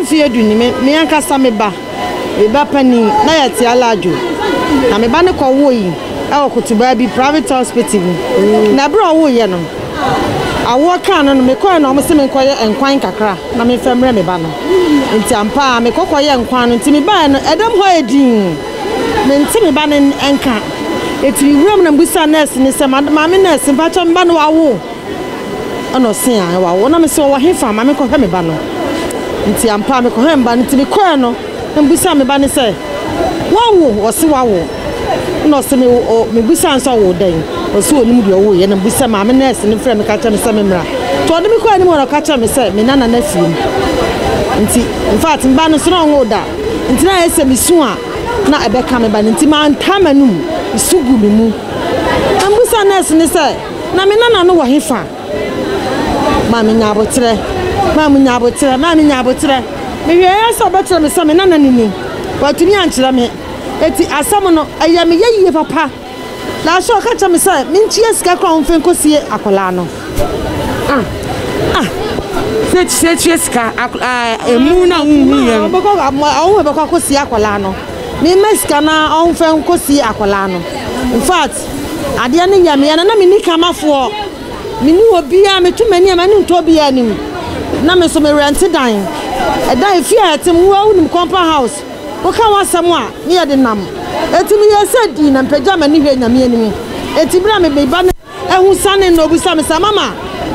mfie du ni me ankasa me ba pani na ya ti alajo na me ba ne ko wo yi e okotuba bi private hospital na bro wo ye no awo kan no me ko na o se me ko ye enkwan kakra na me femre me ba no nti ampa me kokko ye enkwan no nti me ba no edam ho edin me nti me ba ne enka eti wuram na mbusa nurse ni se ma me nurse ba cho me ba no wawo ono se a wawo na me se wo hefa ma me ko hwe me ba no nti ampa me ko hwe me ba nti me ko no mbusa me ba ne se wawo o se wawo no se me busa nso wo den o se onum de wo ye na busa ma me nurse ni frɛ me ka cha me se me mra to de me ko ani mo ka cha me se me nana na fie nti in fact mba no so no wo da nti na ese me su a na ebe ka me ba nti ma ntamanum isugu me mu mbusa nurse ni se na me nana no wo hefa ma me nya abotre me hwe ya so betre me se me nana ni watumi ankyere me eti asam no aya me yeye papa la so ka cha me se me nchie sika kwa mfen kosie akola no se sika emu na unhu ye boko awu boko kosie akola no me meska na onfen kosie akola no in fact ade ne ya me na me ni kamafo me ni obi a me tumani ma ni ntobi anim na me so me rent dan dan fie etim wo nim compound house oka wasam a ne ye de nam etimi ye se di na mpagya ma ni hwe nyame anim etibra me ba na ehu sane no obusa me sa mama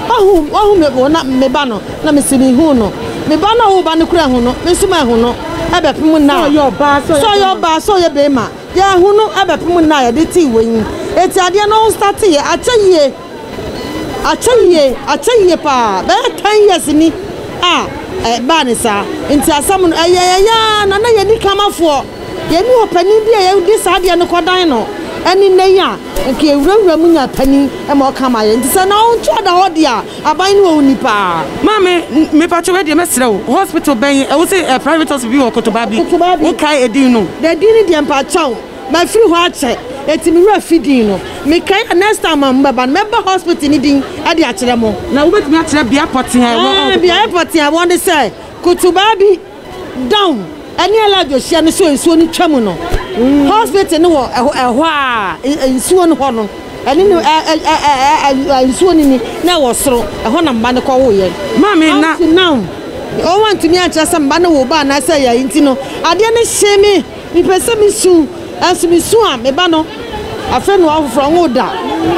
ohu me bo na me ba no na me se ni hu no me ba na wo ba ne kura hu no me suma hu no ebe pem na so ye be ma ya hu no ebe pem na ye de ti wen eti ade no start ye achaye pa be 10 years ni ba ne sa nti asam no ya na ye ni kamafo ye ni opani bia ye di sa de no kodan no eni ne ya nke ewurawura mu nya pani e ma okama ye nti sa na on twa da hodi a aban no oni pa mama me pa twa de mesre wo hospital ben e wo say private hospital bi wo kotoba bi wo kai edin no de din de mpa chaw ma free ho ache etimi ra fidin no me kai next time am baba member hospital ni din ade akere mo na wo betimi akere bia potin e wo bia potin a won de say kotoba bi down ani ala jo hia no so ensuo ni twam no hospital no wo ehwo a ensuo no ho no ani no ensuo ni na wo soro ehwo na mba ne ko wo ye mama na now o want to me akere say mba ne wo ba na say ya nti no ade ne hye mi pese mi su asumi su a me ba no afa no afro ngo da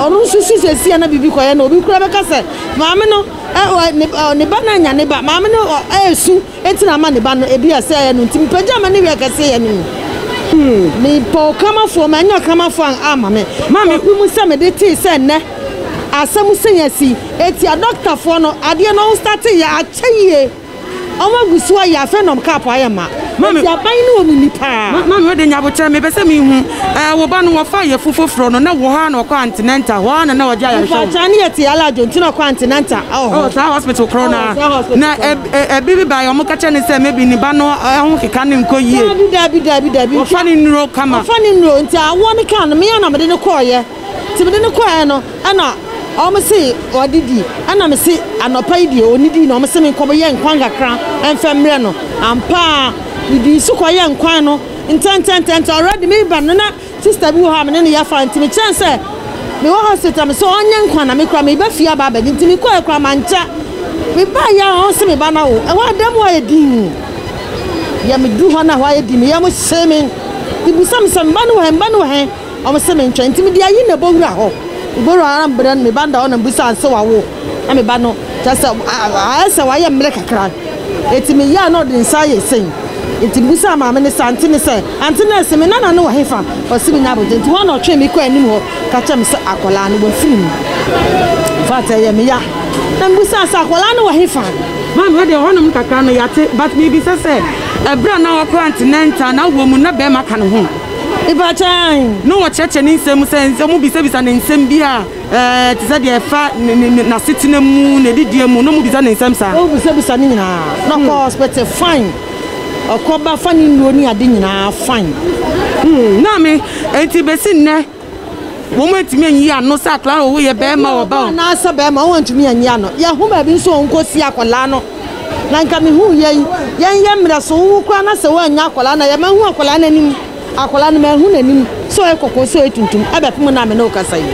onu susu sesi na bibi koye na obi kura be kase maame no ne ba na nya ne ba maame no esu etina ma ne ba no ebi ase ya no ntim pagya ma ne wi akase ya no me po kama fo ma nya kama fo an maame mu se me de ti se ne asem se yasi eti a doctor fo no ade no start ya acheye oma gusu ya afa no cap ayema mama ya ban no ni pa mama we de nya boche me pese me hu wo ba no wo fa ye fufofro no na wo ha na ko continental wo na wo ja ya show cha ni eti ala jo ntino continental sa hospital corona na bibi ba yo mo ka che ne se maybe ni ba no ho keka ne nko yie dabi wo fa ni nro kama fa ni nro nti awo ne kan me ya na me de ne ko ye ti me de ne ko ye no ana o me se odidi ana me se anopa idi onidi no me se me ko ye nkwan kakra enfemre no ampa di su ko ye nkwan no intent already me ba no na sister bi wo ha me ne ya fa ntimi chance me wo hospital me so onye nkwan na me kra me ba fia ba ba ntimi ko ekra mancha me ba ya ho se me ba na wo e wa dem wo edin ya me du ho na ho edin me ya mo sheme di bu sam ba no he o mo se me ntwa ntimi di ayi na bo wura ho iboro ara mbran me banda ona busa anse wawo na me ba no just asa wa ye mle kakra etimi ya no de nsa ye sen etimi busa ma me ne santi ne se anti na se me nana no wa hefa o se me nya boje nti wona otwe me ko anim ho ka cha me se akola no bo film fata ye me ya na busa asa akola no wa hefa ma me de honum kakra no yate but me bi se ebra na wa continental na wo mu na be maka no ho Ibachan no wa cheche ni nsem sense mu bisa ne nsem bia ti se de fa na sitina mu na didie mu no mu bisa ne nsem sa o bisa ni nyina no ko hospital fine okoba fani nro ni ade nyina fine na me enti besi nne wo mu etimi anyi ano sa kla wo ye be ma wo ba na sa be ma wo ntumi anyi ano ya hu ba bi nso onkosi akola no na nka me hu yen mra so wu kwa na se wa nya akola na ye ma hu akola na nim akola na ma hu na nim so e kokko so etuntum abepem na me no kasa yi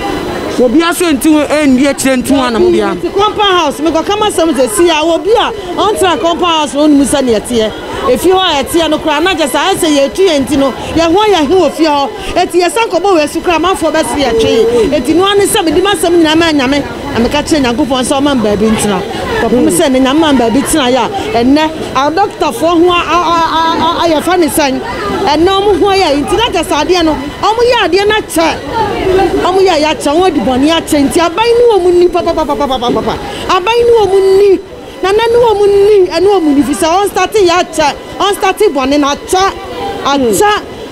obi aso ntu endi akire ntu anam bia compound house me go kama sam ze si a obi a on tra compound house no nim sa ne etie efi ho etie no kra na jesa ase ye tu enti no ye ho ye he ofi ho eti ye sankobo we su kra manfo be se ye twe eti no ane se me di masam nyina ma nyame ameka kire nyankopon so man ba bi ntina popum se ne nyam man ba bi tina ya enne a doctor fo ho a ye fa ne san enne omo ho ya enti na jesa ade no omo ya ade na che omo ya cha won di boni a che enti aban ni omu ni papa aban ni omu ni na nanu omunni enu omunni fi say on start ya cha on start boni na cha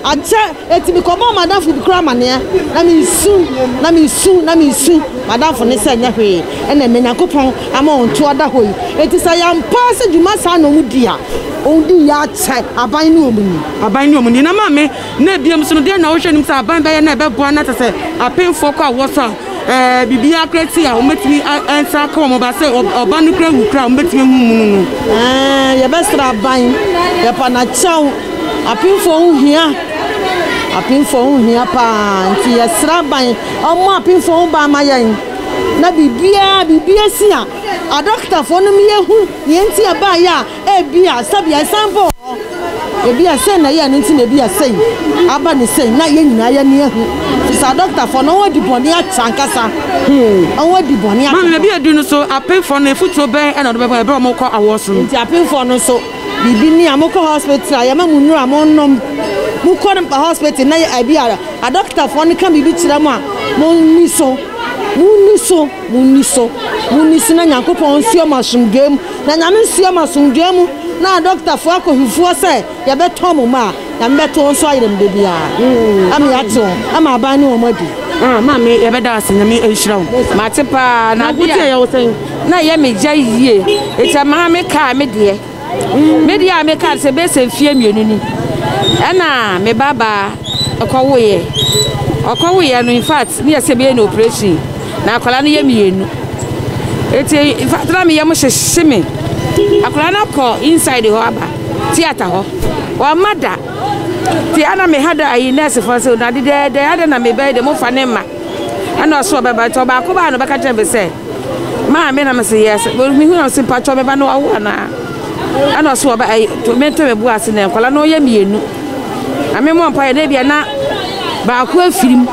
acha etimi ko ma madam fu kra mane na mi su madam fu ne say nya hwe ena me nyakopon ama on to oda hoyi eti say am pass djuma sa no mudi a on di ya cha aban ni omunni na ma me na biem so no de na wo hwenim say aban be ye na be boa na say apemfo kwa wo so bibia kreti a ometimi ansa ka mo ba se oba no kra wu kra ometimi hu ye bestra ban ye pa na chaw apimfo hu hia pa nti ye sra ban omo apimfo hu ba ma yen na bibia si a doctor fo no me hu ye nti e ba ya e bia sabia sample e bia se na ye nti na bia sei aba ni sei na ye nyina ye ne hu sa doctor for no wodi boni a chankasa wodi boni a man na bia du no so apin for no futo ben e na do be mo ko awoso nti apin for no so bibi ni amoko hospital ya ma munuru amonnom mu ko na hospital na ya bia a doctor for no kan bibi kira mu a mo niso na nyankopon nsuo masungem na nyame nsuo masungem na doctor for akohifuo se ya beto mo ma na mbeto nso ayirem de bia am ya to ama aban ni omadi mama ye beda asenya me ehirawo matepa na bia ya wosen na ye me gya yie eta ma me ka me de me dia me ka se be se fie mienu ni na me baba okowoye no in fact me se be no operation na akola no ye mienu eti in fact na me ye mo hyehye me akola na ko inside ho aba theater ho wa mada ti ana me hada ayi nurse for so na de ada na me be de mo fa ne ma ana so baba to ba ko ba no baka tembe se ma me na me se yes me hu na simpa to me ba no awu na ana so ba ayi to me to me bu ase na kola no ye mienu ame mo mpa ye na bia na ba ko afirim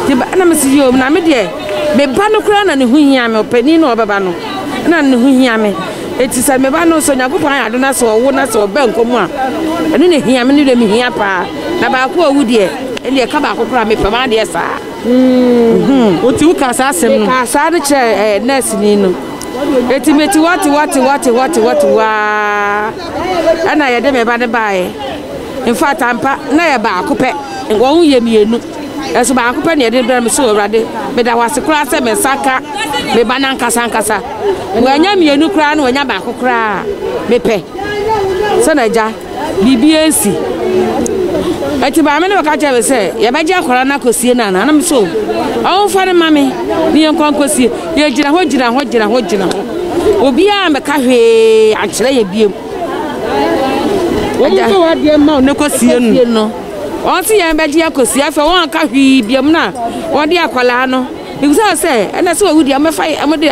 ti ba na me se yo na me de me ba no kura na ne hu hia me opani no baba no na ne hu hia me eti sa me ba no so nyakopon ado na so wo na so ba nkomu a enu ne hia me ne de me hia pa na ba ko owu de e ka ba kokora me pama de sa oti wo ka sa asem no ka sa de che nurse ni no eti meti what wa ana ye de me ba de bae in fact ampa na ye ba akopɛ wo hu ye mienu eso ba akopɛ ne de bra me so awrade me da wase kora se me saka me ba nan kasa wanya mienu kora na wanya ba akokora me pɛ so na ja BBNC eti ba me ne ka cha be se ye ba ja kora na kosie na na me so on fa ne mame ni en kon kosie ye gira ho obi a me ka hwe a kire ye biem wo mo wa de ma ne kosie no on ti ye be dia kosie afa won ka hwe biem na wo de akwala no because say na so wudi am fa am de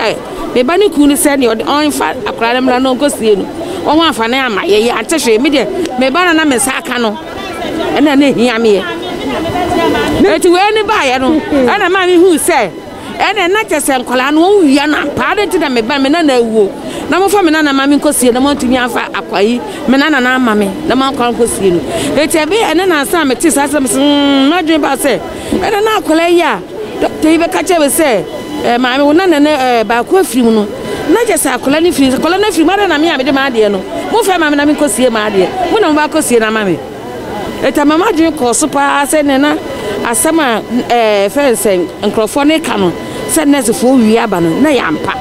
me ba ne ku ni se ne on fa akwala mra no kosie no won afa na ama ye atehwe me de me ba na me saka no na hia me ye eti we ni ba ye no na ma mi hu se na chese nkola no won wia na pa de ti na me ba me na ewo na mo fa me na ma mi nkosie na mo tumi afa akwayi me na ama me na ma kwa nkosie no eti e be na sa me ti sa se ma dwen ba se na akola ya te be ka che be se ma me wona na ba ko afiri mu no na chese akola ni firi akola na firi ma na me de ma de no mo fa ma me na mi nkosie ma de mo na mo ba kosie na ma me eta mama dwen ko so pa se ne na asama fense nkrofo ne ka no se nese fo wi aba no na ya mpa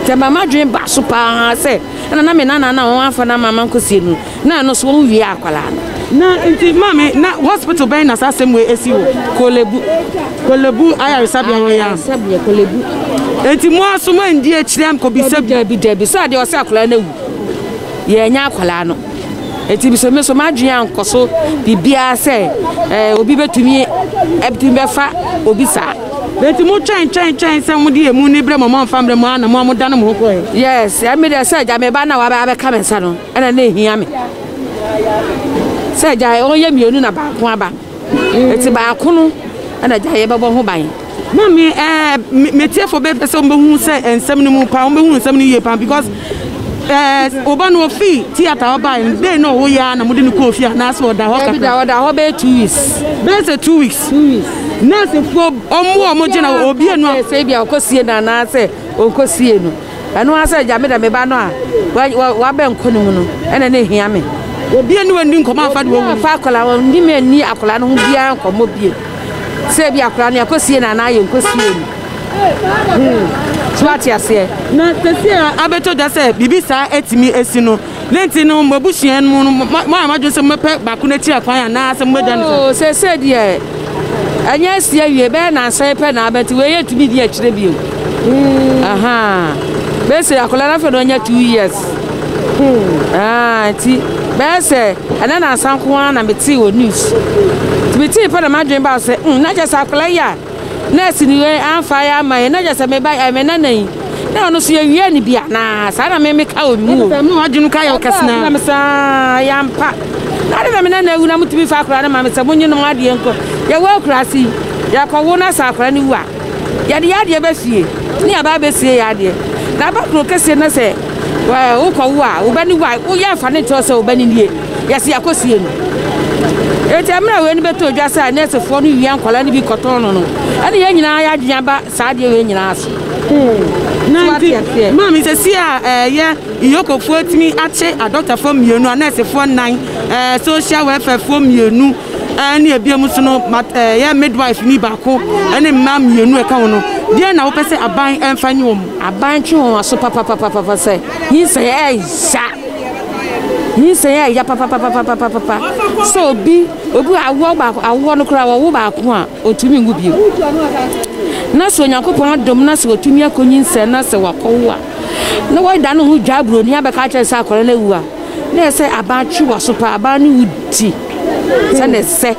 te mama dwen ba so pa se na me na won afa na mama nkosie no na no so wi akwala na nti mama na hospital ben na asem we esi wo kolebu aya resabia ya sabia kolebu enti mo asoma ndi akirem ko bisa bi so de osa akola na wu ye nya akola no enti bi so me so madwen ankoso bibia se obi betumi ebti befa obi sa enti mo twen se mo de emu ni bre mo famre mo ana mo da no mo ko yes I me de se ja me ba na wa ba ka me sa no ena na ehia me se ja o ye mienu na ba ko aba enti ba ko no ena ja ye bebo ho ban mami metie for be person be hu se ensem ni mu pa be hu ensem ni ye pa because oba no fi theater oba dey no wo ya na mo de ni ko fi na so da ho ka da ho be 2 weeks be say 2 weeks nurse fo omo gina obi enu se bia okosie na na se okosie no anu asa ja me da me ba no a wa be nkoni mu no ena na ehia me obi enu andi nkoma afa de wo fa akola wo ndi me ni akola no ho bia nkomo bie se bia akola no akosie na na ye nkosie no swati ase na tese abeto da se bibi sa etimi esi no lenti no mabushen mu ma madwo se mepe ba ku na ti akwan na se mbeja no se die anya sie wie be na sai pe na abeti we ye tumi di akire bio aha be se akola na fe no nya 2 years ti be se ana na sanko na meti wo news meti pe na madwen ba se na je sa akola ya nurse ni we anfa ya mai na je se me ba me na nan na no so ye wie ni bia na sa na me ka o mu no adwunu ka ya kasna na sa ya mpa na me na wu na mutumi fa akora na ma me se munyi no ade enko ya wa akora si ya ko wo na sa akora ni wu a ya de be fie ni aba be sie ya de na ba kro kese na se wa wo ko wu a wo ba ni wu a wo ya fa ne to se wo ba ni nie ya si akosie no eti amra we ni beto dwa sa nurse fo no wi ankola ni bi koton no ade ye nyina ya adwenya ba sa de we nyina aso mami se si a ye iyoko fo timi ache a doctor fo mienu a nurse fo 9 social welfare fo mienu ani ebiemu so no ye midwife ni ba ko ani mam mienu e ka wono dia na wo pese aban emfanyi wo aban twi wo so papa se ni se ya papa so obi awo no kra wo ba ko a otumi ngu bi na so Nyankopon adom na se otumi akonyi nse na se wakowo a na wo da no hu dwabro ni abeka kire sa akore na wu a na se abachi wo so pa aba ni uti se ne se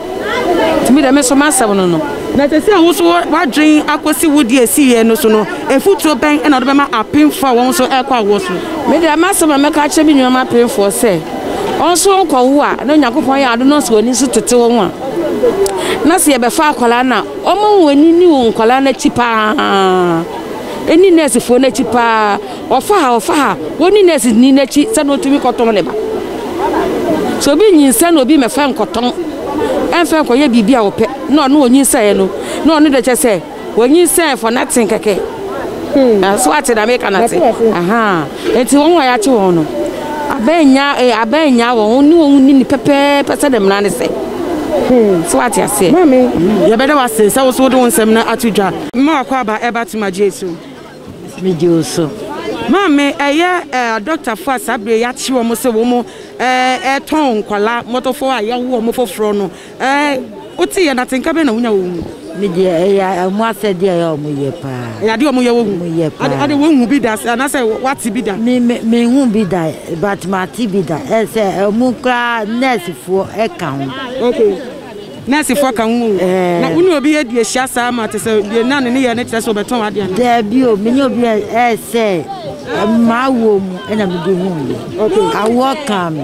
tumi da me so masam no na te se wo so wadwen akosi wudi esi ye no so no efutuo ben na do be ma apemfo won so ekwa wo so me da masam me ka kire mi nyoma apemfo se onso nkowo a na Nyankopon ya ado no so oni so tete won a na se ye be fa akola na omo wani ni won kola na chipa eni nurse fo na chipa ofa ha woni nurse ni na chi se no tumi koton ne ba so bi nyinsa na obi me fa nkoton enfa ko ye bibia wo pe na no onyinsa ye no na ono de che se wonyinsa for nothing keke so ati na make na te aha enti won wa ya chi won no abenya won ni pepe pese dem na ne se so ati ase mami ye beda wase se wo so do nsem na atudwa ma akwa ba eba tima Jesu mi Jesu mami doctor for sabre ya chi wo mo se wo mo ton kwala motofo a ya wo mo foforo no oti ye na tenka be na wunya wo mu mi de mo ase de ya mo ye pa ya de mo ye wo mu ade wo hu bi da na se wati bi da me hu bi da but ma ti bi da se mo kra nurse fo e kan okay nurse fo kan wu na unu obi ye die hia sa ma te se die na ne ye ne te se obeton ade na de bi o me ni obi se ma wo mu e na mi de hu okay awo kan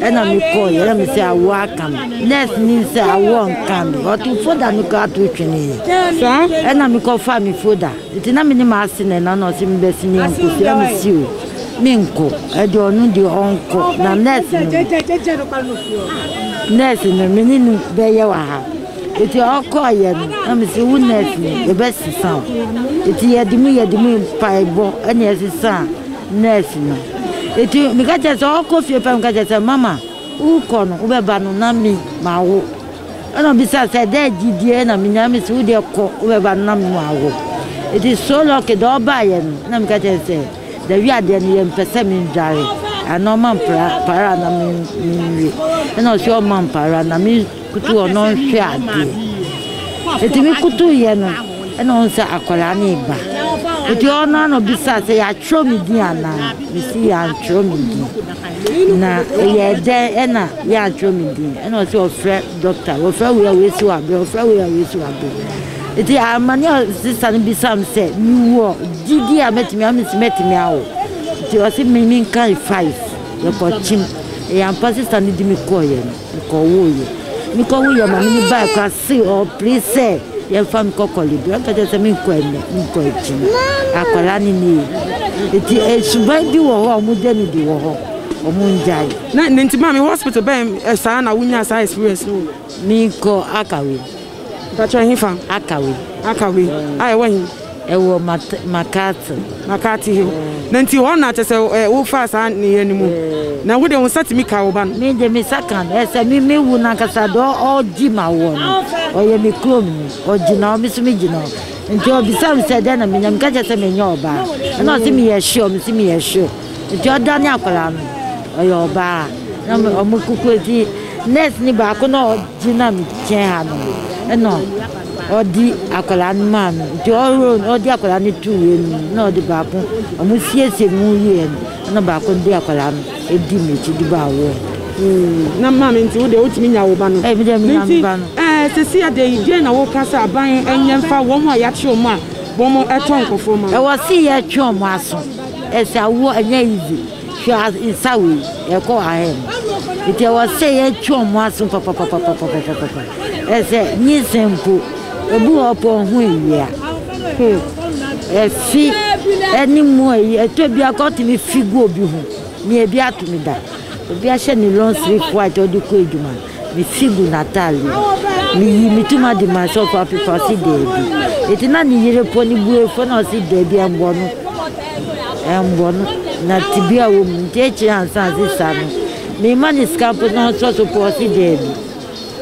ena mi ko ye mi se awo kan nurse ni se awo kan o tu foda mi ka tu twini sa ena mi ko fa mi foda itina mi ni ma sine na no si mi be sine nko si mi si o mi nko e de onu di onko na nurse no mi ni be ye wa ha iti oko ye na mi se wu nurse ni e be sisa iti ye di mu pa ebo ena ye sisa nurse no iti mi ka je so oko fie pa mi ka je mama u ko no u be ba no na mi ma wo ana bi sa se de gidie na mi nya mi se u de ko u be ba na mi ma wo iti so lo ke do ba ye no na mi ka je se de wi ade ni ye mpese mi ndare ana ma para na mi ana so ma para na mi kutu ono hwe ade iti mi kutu ye no ana on sa akola ni ba Iti ona no bisa se ya tro mi din ana. Bisi ya tro mi din. Na ye de na ya tro mi din. E no se o frɛ doctor. O frɛ we si wa be. O frɛ we si wa be. Iti amani sister ni bisa am se mi wo didi a metimi awo. Iti o se mi kan 5. Ye ko chim. E am sister ni di mi ko ye. Ko wo ye. Mi ko wo ye ma mi ba ka si o please say. Ye fam ko kolibri aka je se mi ko echi akola ni eti esuba bi wo ho mu de ni di wo ho omu njai na nti ma mi hospital ben sa na wunya sa experience no mi ko akawe ta cho hin fam akawe ai wahin e wo makati hill na nti ho na te se wo fa sa ni animu na wo de won sati mi ka wo ba no mi de mi sakan e se mi wu na kasa do oji ma wo no oye mi krom oji na mi so mi ji no nti obi sam se de na mi nyam ka je se mi nya oba na o se mi ye sure nti o da ni akola no oye oba na o mu kuku ti next ni ba ko na oji na mi chen ha no no odi akola ni ma mi nti o di akola ni tu ye ni na odi ba ko o mu siesie mu ye na ba ko di akola no edi mi ti di ba wo na mama nti wo de o timi nya wo ba no mi de mi nya wo ba no se si ade je na wo kasa aban enyemfa wo mo ya che o mo a wo mo eton kofo ma e wo si ya che o mo aso e se awo enya easy sha isawe e ko ahem ite wo se ya che o mo aso papa e se ni sempo obu opo hu iya e fi eni mo e to bi akoti mi figu obi hu ni e bi atumi da obi a she ni long sleeve white odi ko eduma mi figu natali mi tuma di myself for people see debi etina ni yire po ni bu efo na see debi embono na tibia wo mu techi ansa se sanu mi mani scampo na so po see debi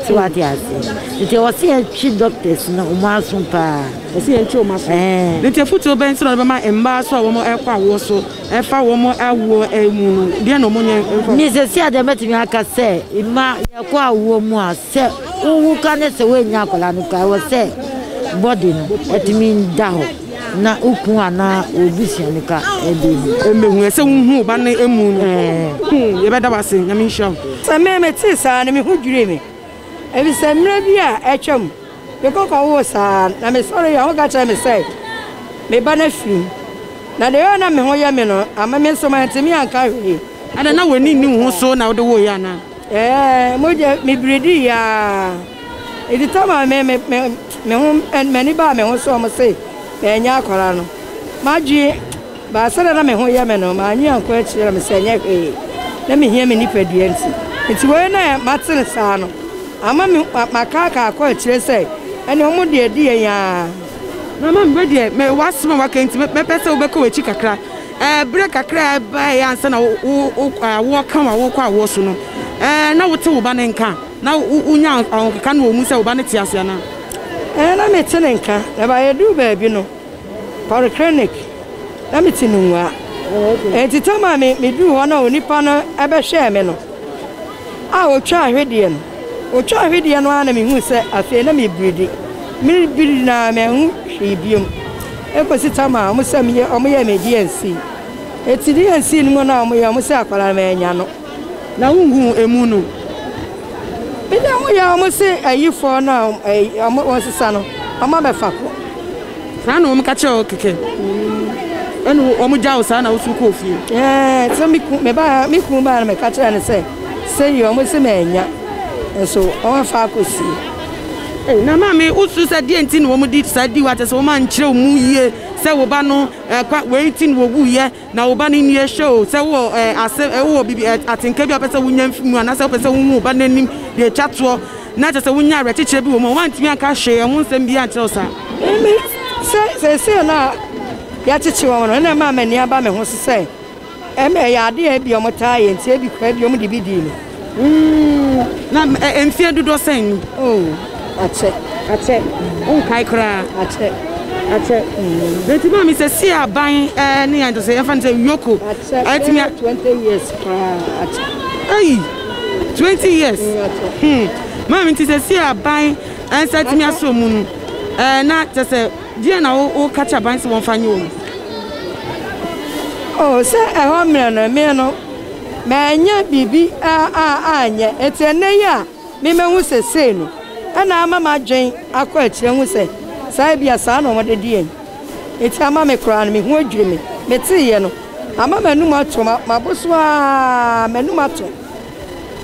so what ya say ite o see chi doctors na o ma sun pa o see chi o ma sun le te futu ben so na ma emba so wo mo ekwa wo so efa wo mo awo emu no de no mo nye ni se si ade metimi aka se ima yakwa awo mu a se uwu ka ne se we nya akola no ka wo se body no etimi nda ho na ukun ana obisi ni ka emehu se hu ba na emu no ye be da wase nyame nhia se me ti sa na me hu dwure me ebi se mra bi a etwam be kokko wo sa na me sorry ya ho ka cha me say me ba na fi na de na me ho ya me no ama me so ma ntimi anka hwe ada na wani ni hu so na wo ya na mo je me bredi ya edi tama me ho me ni ba me ho so mo say me nya akwara no ma dwi ba sara na me ho ya me no ma nya anko a kire me say nya hwe na me hia me ni padua nti wo na matin sa no ama me makaka akọ a kire say ene ho mo de ya na ma mbe de me wasoma wakenti me pese obeko wechi kakra break kakra ba ya ansa na wo kan wo kwa wo so no na wo te wo ba ne nka na unya onka na wo mu se wo ba ne ti ase na na me te ne nka na ba ye du ba bi no polyclinic na me ti nwa ti tama me du ho na onipa no ebe hwe me no a o twa ahwede no ana me hu se afi na me bridi mi biri na me hu hwebiem ekosi tama mo se me o mo ye me DNC eti DNC ni mo na o mo ye mo se akwara me nya no na hu emu no me da mo ya mo se ayifo na o mo sisa no o ma be fa ko sa na o mo ka che o keke enu o mo jawo sa na o su ko ofie so mi ku ba na me ka che na se yo mo se me nya so o fa ko si na mama usu sa die nti no mo di sa di wa tese wo man kire mu yie se wo ba no kwa we nti no wo ye na wo ba ni nie show se wo ase wo bibi atinka bi apese wo nyam fimu na se wo pese wo ba nanim de twatwo na tese wo nya rekekere bi wo mo wan timi aka hwe ho nsem bi anche osa se na ya chichi wo no na mama ni aba me ho se eme ya ade e bi o mo taa ye nti e bi kwa bi o mo di bi di ni na enfie dudo sen Ache. Kai kra. Ache. Beti ma mi se si aban ni anto se yafa nse yoko. Atimi 20 years kra. Ache. Hey. 20 years. Ma mi se si aban ansa timi aso mu no. Na te se die na o catch aban se won fa nyi o. Oh, say a home no. Manya bibi anya etene ya me hu se se no ana mama dwen akọ akire hu se sai bia sa na omode die eti ama me kra na me hu adwire me tie no ama manum ato maboso a manum ato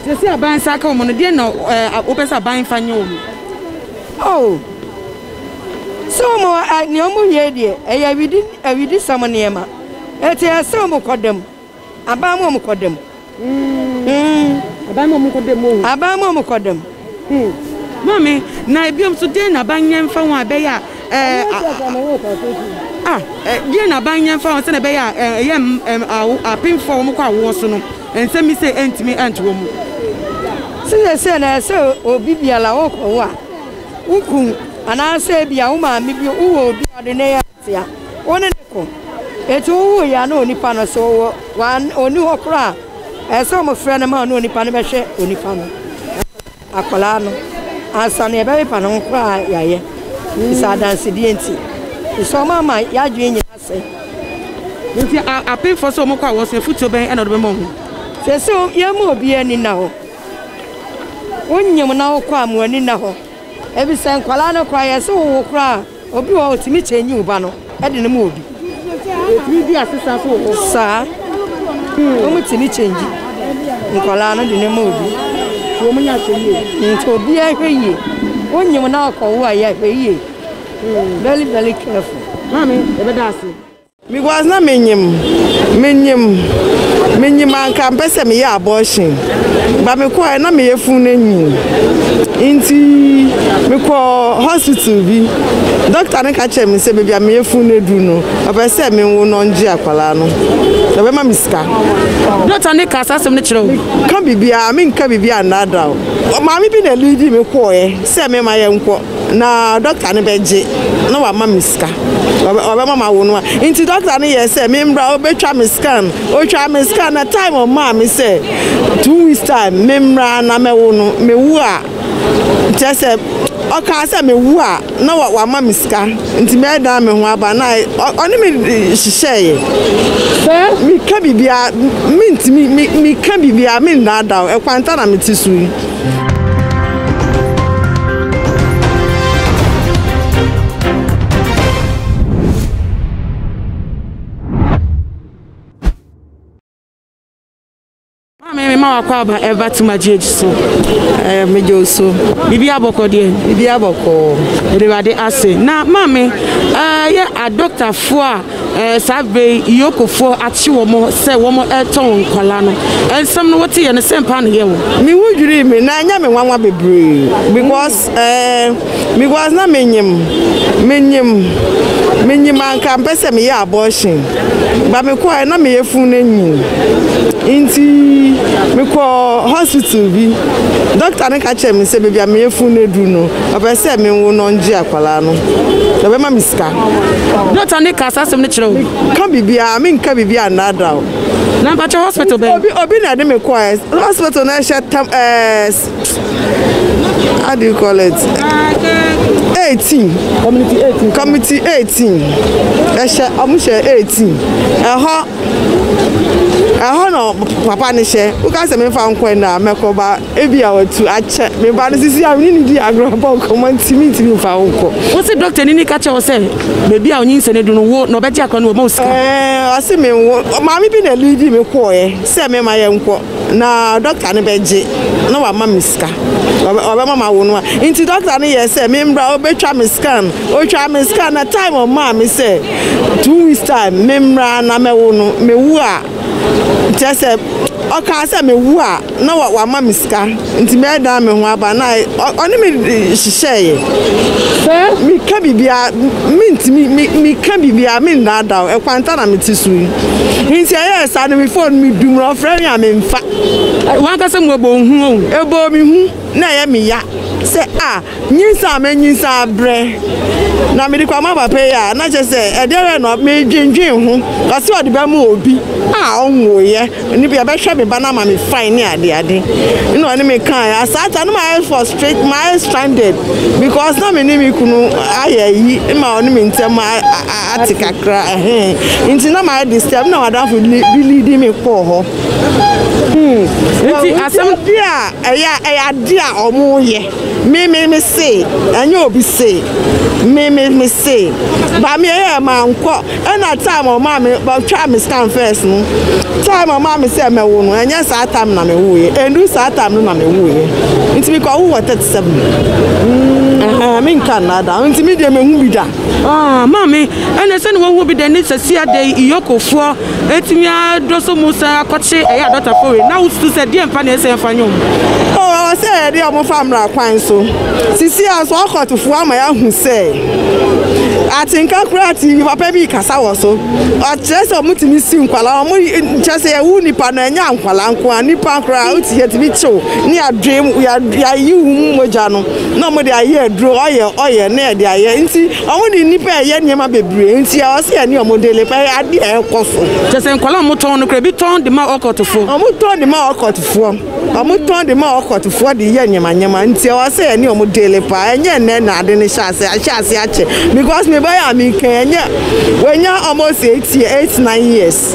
se aban sa ka omo no die na opesa ban fanye omo oh so mo ni omo ye die awidi samone ma eti ase omo kodem aban mo kodem aban mo kodem mami na ebiom so den na banyan fa won abeya den na banyan fa won se na beya apin for mo kwa wo so no ense mi se entimi antwo mu se na se obi biala wo ko wa ukun ana se bia wo ma mi bi wo obi ade ne ya tia woni ne ko etu wo ya na onipa no so wan oni ho kra ese mo frɛ na ma no onipa no bɛhwɛ onipa no akola no asa na ebe pa no kra yaye isa dance die nti so mama ya dwe nyina se nti apin for so mo kwa wo se futo ben e na do be mo hu se ye mo obi ani na ho wonyem na wo kwa mo ani na ho ebi se nkwala no kwa ye se wo kra obi wo otimi chenyi uba no e de ne mo obi etimi di asesa so wo sa o mo timi chenji nkwala no de ne mo obi wo mo nya chenyi nto bi ahwe wonyem na akọ wo ya ahwe very careful mami ebe da ase mi was na menyim anka mpese me ya abortion ba me ko na me yefun nanyi inti me ko hospital bi doctor ne ka che me se bia me yefun nedu no obese me wo no nji akwala no e be ma miska doctor ne ka asem ne kire o kan bibia me nka bibia na da o ma me bi na lead me ko se me ma ye nko na doctor ne beje na wa ma miska obe mama wo no inti doctor ne ye say me mbra obetwa me scan na time o ma me say 2 weeks time me mbra na me wo no me wu a tese o ka say me wu a na wa ma miska inti me da me ho aba na oni me hihye mi ka bibia mi ka bibia mi na da e kwanta na me tisu ma kwa ba ever to my judge so mejo so bibi aboko everybody ase na mama ya a doctor fo sabe yoko fo achi wo mo se wo mo eton kwala no ensam no wote ye ne sempa ne ye wo mi wudwiri mi na anya me nwanwa bebre because na menyim anka mpese me ya abortion ba me ko na me yefun nanyi inti me ko hospital bi doctor ne ka che me se bia me yefun nedu no obese me wo no nji akwala no e be ma miska doctor ne ka asem ne kire o kan bibia me nka bibia na da o na ba che hospital be obi na de me ko hospital na she how do you call it 18 community 18 amushe 18 no papa ni she u ka se me fa nkwen na mekoba ebia watu ache me ba no sisi a ni di agraba ko man timi fa nko wo se doctor ni ka che wo se bebi a onyin se ne du no wo no be je akọ no mo ska ase me wo ma mi bi na lead me ko se me ma ye nko na doctor ne beje na wa ma miska obe mama wo no inti doctor ne ye se me mbra obetwa me scan na time o ma me se 2 weeks time me mbra na me wo no me wu a tese o ka se me wu a na wa ma miska inti me da me ho aba na oni me hihye mi ka bibia mi ka bibia mi na da e kwanta na me tisu inti aye sa no me phone mi dum ro frɛ me a me mfa wan ka se mo bo hu o ebo mi hu na ye me ya se nyinsa bre na me di kwa ma papa ya na che se e dey no me dwendwen ho ka se odi ba mu obi onwoye ni bia be hwe me ba na ma me fine ni ade no ani me kan asata no my frustrate my stranded because na me ni me kunu ayayi ma oni me ntem atikakra nti na my disturb na wadan for lead me ko ho nti asem dia eya dia omoye me say anyo obi say me say ba me e ma nko na time o ma me ba twa me stand first no time o ma me say me wo no anya sa time na me wo ye endu sa time no na me wo ye nti me ko wo 37 me Canada nti me de me hu bi da mami ene se no wo bi da ni sasia de iyokofo etimi adoso musa akọche eya dota for na wo su se de mfa na ese mfa nyom say de o family kwan so sisi aso akọtofo ama ya hu say atinka krati papa bi kasa wo so o chese o mutimi si nkwala o mu chese ya wu nipa na nya nkwala nko anipa kra o ti yetimi cho ni adwem ya yi hu moja no na mo de aye dro oye na de aye nti o mu di nipa ye nyema bebre nti ya o se ya ni o modele pa ade e koso chese nkwala mo ton no kra bi ton de ma okotofo o mu ton de ma okotofo o mu ton de ma okotofo de ye nyema nti o se ya ni o modele pa enye na ade ni shase ache because me buy am Kenya when you almost 8-9 years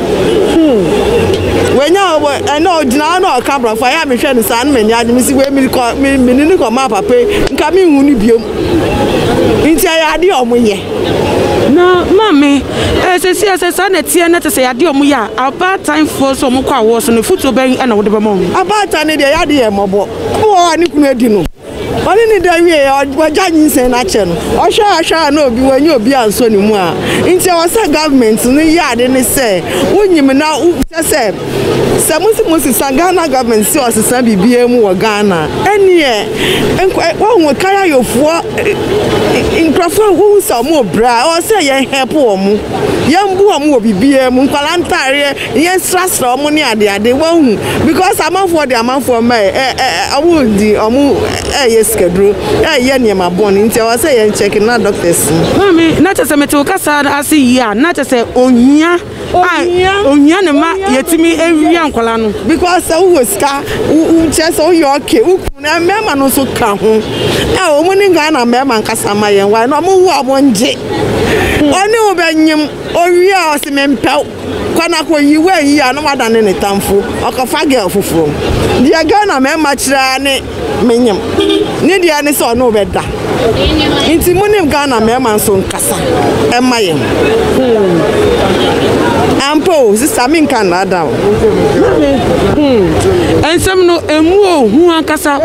when you I know no camera for ya me hwe no san me nya me si we me ni ko ma papa nka me hu ni biom nti ya ade omoye na mami se na tie na te se ya de omoya about time for so mo kwa wo so no futu ben na wo de be mo about time de ya de e mobo wo ani kunu adi no oni ni da wie oja nyinsen na che no ohwa na obi wanyi obi anso ni mu a nti o se government no yade ni se wonyim na se musi Ghana government si osesa bibie mu wo Ghana eni wo kaya yofuo inkrofo wo so mo bra o se ye help wo mu ye mbu wo mu bibie mu nkwala ntare ye stress wo mu ni ade wo hu because amanfo de amanfo ma awu di omu schedule ye niema bon nti o say ye check na doctors mami na tese mete o kasa asi ya na tese ohia ne ma yetimi ewia nkola no because wo ska u chese o yo okay u na mema no so ka ho o mu ni Ghana mema nkasa ma ye wa no mo wu abonje oni wo benyim owia o se mempew kwana ko yiwe yi anu wadane ne tamfo okofa girl fufuro dia Ghana mema kira ne menyim ni dia ne so no beda nti munim Ghana mema nso nkasa emaye ampo sister min Canada ensem no emu ohu ankasa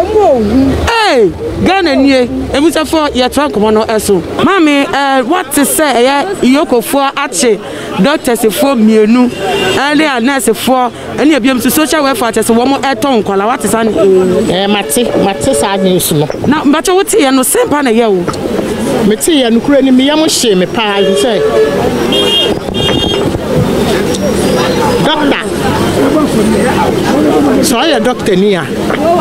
Ghana nie emusa for ye twa komo no eso mami what to say ya iyokofo ache doctors for mienu and nurse for any abiem social welfare tese wo mo eton kwala what is an mate sa news no na mbacho wuti ye no sempa na ye wo meti ye no kura ni me yam hye me pa say doctor so ya doctor ni a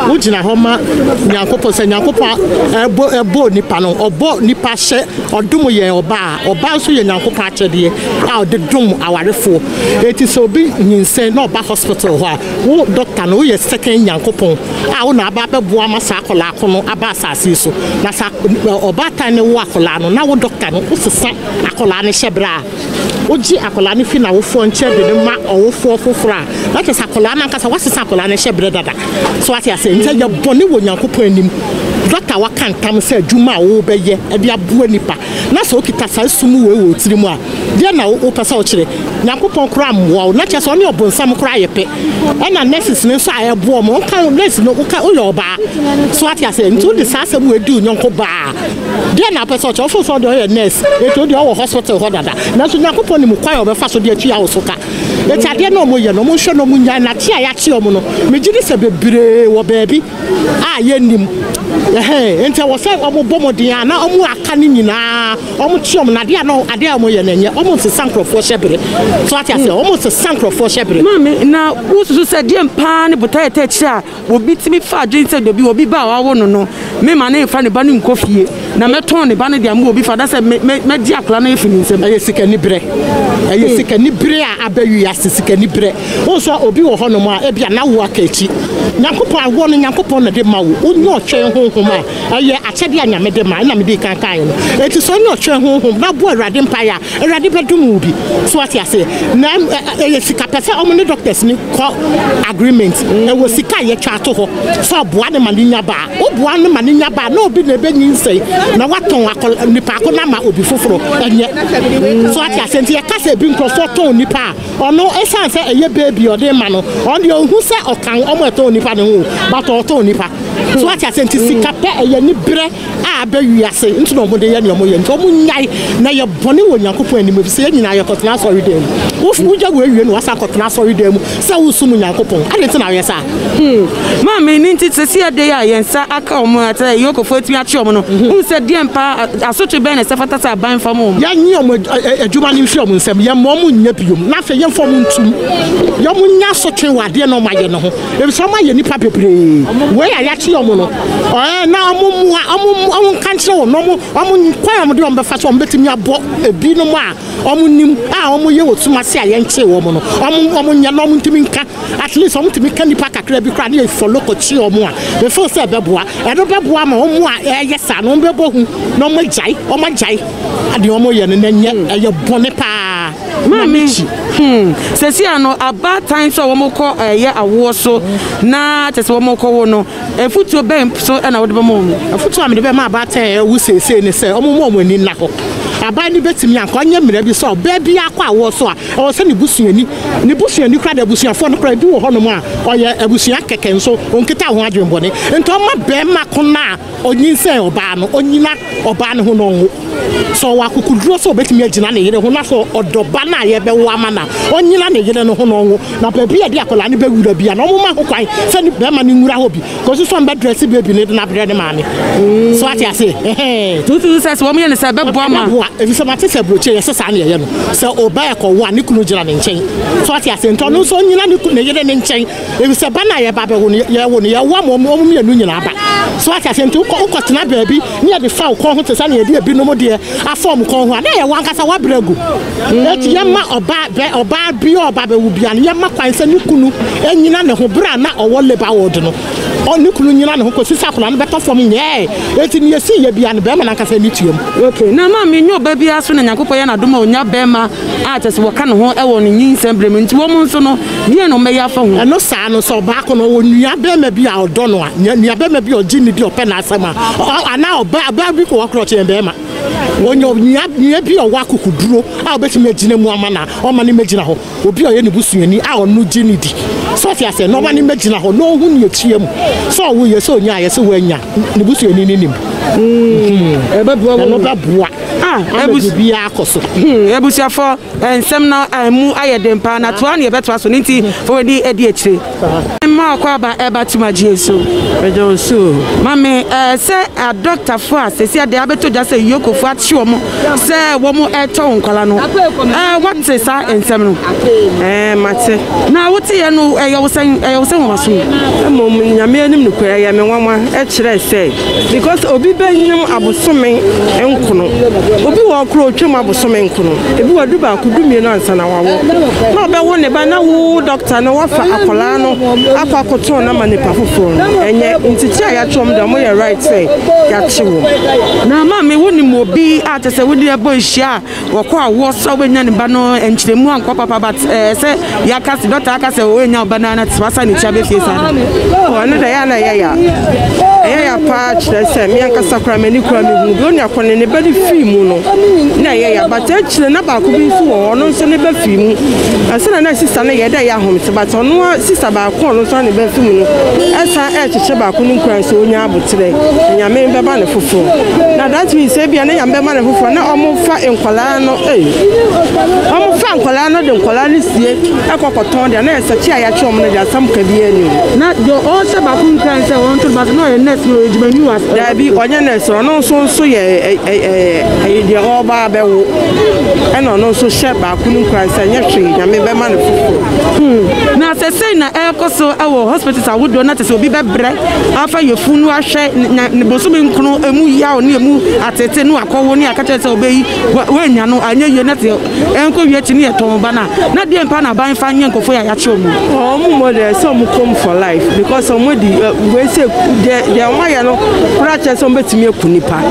wugina homa nyankopo se nyankopo ebo nipa no obo nipa hye odum ye oba so ye nyankopo achede a odedum awarefo eti so bi nyinsen na oba hospital ho a wo doctor no ye second nyankopo a wo na aba bebo amasa akola akono aba asase so na sa oba tan ne wo akola no na wo doctor no usesa akola ne hyebra oji akola ne fi na wo fo nche de ma owofo fofora that is akola na nkasa wasesa akola ne hyebra dada so ati ase nje ya bone wo nyankopon anim doctor wakantam se adwuma wo beye e bia buo nipa na so okita sa sumu we wo tiri mu a dia na wo pesa o kire nyankopon kura mwo na che so ne obonsam kura yepe e na nurses ne so ayebo mo kan nurse no ka o yo ba so ati ase ntu de sa asem we du nyonko ba dia na pesa o che ofo so de o nurse e to de o hospital ho dada na so nyankopon ni mu kwan o be fa so de atu ya wo so ka e ti ade no mo ye no mo hwe no mo nya na ti ya chi o mo no me gidi se bebre wo baabi a ye nim ente wo se omo bomodin na omo aka ni nyina omo chiom na de no ade omo ye na nye omo se sankrofo hyebere so ati ase omo se sankrofo hyebere mami na wo susu se de mpa ne botaye te kira obi timi fa adwen se dobi obi ba wa wo no me ma ne fa ne ba ne nkofie na meton ne ba ne dia mo obi fa da se me di akla na efini nsem aye sikani bre a abayu ase sikani bre wo so obi wo ho no ma e bia na wo akachi nyankopon awo no nyankopon na de ma wo onyo otwen honhom a aye achede anyame de ma na me di kankan no eti so onyo otwen honhom na bo awrade mpaya awrade bedum obi so ati ase na aye sika pese omo ne doctors ni ko agreement e wo sika ye twa to ho so boa ne maninya ba wo boa ne maninya ba na obi na benyi nsei na waton akol nipa ko na ma obi foforo enye so ati ase nti e kase bi nkrofo ton nipa ono esan se eye baby ode ma no on de ohu se okan omo ton nipa ne ho but ton nipa so ati ase nti sika pe eye ni bre a ba wiase nti no mo de ye ne omo ye nti omo nyai na ye bone wo nyankopon anim bi se ye nyina ye kotena sorry dem wo fuja wo ewie no wasa kotena sorry dem se wo sunu nyankopon ade nti na ye sa ma me ni nti se ade ya yensa aka omo ata yokofo atumi achi omo no hu se die mpa asotre ben na se fata sa ban fam omo ya nyi omo adwuma ni hwe omo nsem ye mo nya biom na fe ye fam ntum ye mo nya sotwe wade no ma ye no ho e so ma ye nipa bebre we ya chi omo no na omo kanche wo no omo kwa omo de omo befa so omo betimi abo ebi no ma omo nim omo ye wotuma se a ye nche wo no omo nya no omo ntimi nka at least omo ntimi kan nipa kakra bi kra na e follow ko chi omo a e fo se beboa e do beboa ma omo a ye sa no bebo hu no omo jai ade omo ye no na nya ye bone pa mami sesi ano about time so wo moko ye awo so na tese wo moko wo no efutuo ben so na wo de bemo efutuo am de be ma about time wo sese ne se omo ani na ho aba ni betimi anko anya mira bi so ba bi akwa awo so a o se ne busuani kra da busuafo no kra bi wo ho no ma oye abusua keke nso onkita ho adwenbone nto ma be ma kona onyinse oba no onyina oba ne ho no so wa kukuduro so betimi agina ne yere ho na so odoba na ye be wo amana onyina ne yere no ho no na ba bi ade akola ne be wura bia no mo ma ho kwan se ne be ma ne nwura ho bi ko so be dress baby ne na bre ne ma ne so ati ase tutu se wo mo ye ne se be bo ama if you say say broche yes sa na ye no say oba e ko wa ne kunu gira ne nchen so ati ase nto no so nyina ne kunu yere ne nchen if say ba na ye ba be wo ye wo mo me anu nyina ba so ati ase nto ko tena baabi ne ye de fa ko ho te sa na ye de bi no mo de a form ko ho na ye wan kasa wa bregu eti ye ma oba bi oba be wo bia ne ye ma kwan se ne kunu enyina ne ho bra na owo leba word no oni kunu nyina ne ho ko sisa kola no beto form nye eti ne ye si ye bia ne be ma na kasa ni tuem okay na ma me nyo ba bia so na nyankopon ya na doma onya be ma atese wo ka ne ho e wo ne nyinsem brem nti wo mo nso no die no me ya fa ho eno sa no so ba ko no onua be ma bia odo no a nia be ma bia ogini di ope na asema ana oba bi ko wakro che be ma onyo nia bi o wakukuduro a obetimi agina mu amana o ma ne magina ho obi o ye ne busuani a onu gini di so fi ase no ma ne magina ho no hu ne echiam so wo ye so nya ye so wanya ne busuani ni nim ebebuwa no bebuwa ebusubia akoso ebusiafo ensem na amu ayedempa na to an ye beto aso nti for di edi echire ma akwa ba eba tuma jesu ejo so mame se a doctor for asesi ade abeto ja se yokofo achi omo se wo mo eto nkwala no what say sa ensem no mate na wote ye no ye wo wo maso mom nyame anim no kwara ye me nwanwa e kire se because obi benyam abosome enkono obi wo kro twem abosome enkono ebi wadu ba akudumie no ansa na wawo na obe wo ne ba na wo doctor no wafa akola no akwa koto na manipa fofo enye ntiti aya twom da mo ye right say ya chiwo na ma me woni mo bi atese wodi ebo hia wokọ awo so benya ne ba no enchiremu anko papa but se ya kasi doctor akase wo enya obana na tsasa ni chabe fiesa o ne da ya na ya pa chire se mi ankasa kra mani kra mi hu oni akone ne bedi fi mu no na ya bata chire na ba ko bi fu wo no so ne ba fi mu asana na sister na ye da ya hom se bata no sister ba ko no so ne ba fi mu no esa chiche ba ko nu kra se onya abotire nyame be ba ne fofo na that means say bia ne nyame ma ne fofo na omo fa enkwala no omo fa enkwala no de enkwala ni sie ekokoton de na esa chi aya chom no de asam ka bi ani na yo o se ba ko kra se won to ba no ye next no ejimanu funu as da bi onye na so no so ye de oba be wo e no so she ba kunu kran se nye hwe nyame be ma ne fufu na se sei na ekoso ewo hospitals awodo na te se obi be bre afa ye funu ahwe ne boso be nkunu emu ya oni emu atete nu akọwo ni akache se obeyi we nya no anye ye na te enko wie chi ni eton ba na de mpa na ban fa nye nkofo ya che omu omu mo de so mu come for life because somebody we say de won ya no kura che so betimi ekunipa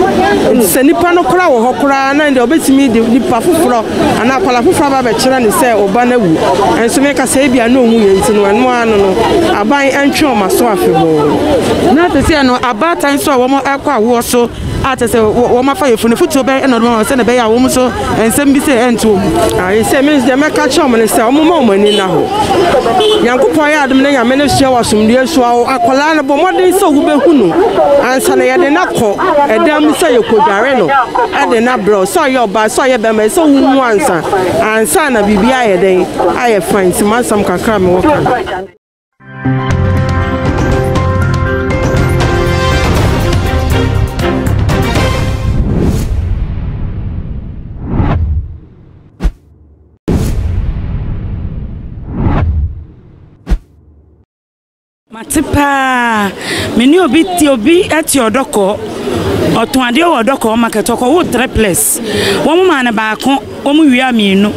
se nipa no kura wo ho kura na de obetimi de nipa fufuro ana akwala fufuro ba be kire ni se oba na wu enso me ka se bia na omu ye ntino eno anu no aban entwe o maso afebo na te se no abatan so wo mo akwa wo so ate se wo ma fa ye funu futu be eno no se ne be ya wo mo so ensem bi se ento ai se me de me ka che o mo ne se o mo ma o mani na ho yankopon ya adom na nyame ne hye wasomdie so akwala no bo modern so wo be hunu ansa na ye de na ko edam se ye kodware no ade na bro so ye oba so ye be me so wu mu ansa na bibia ye den aye fine si mansam kakra me wo kan Matipa meni obi ati odoko otun ade odoko market oko wo triplets wo mu ma ne baako wo mu wia mienu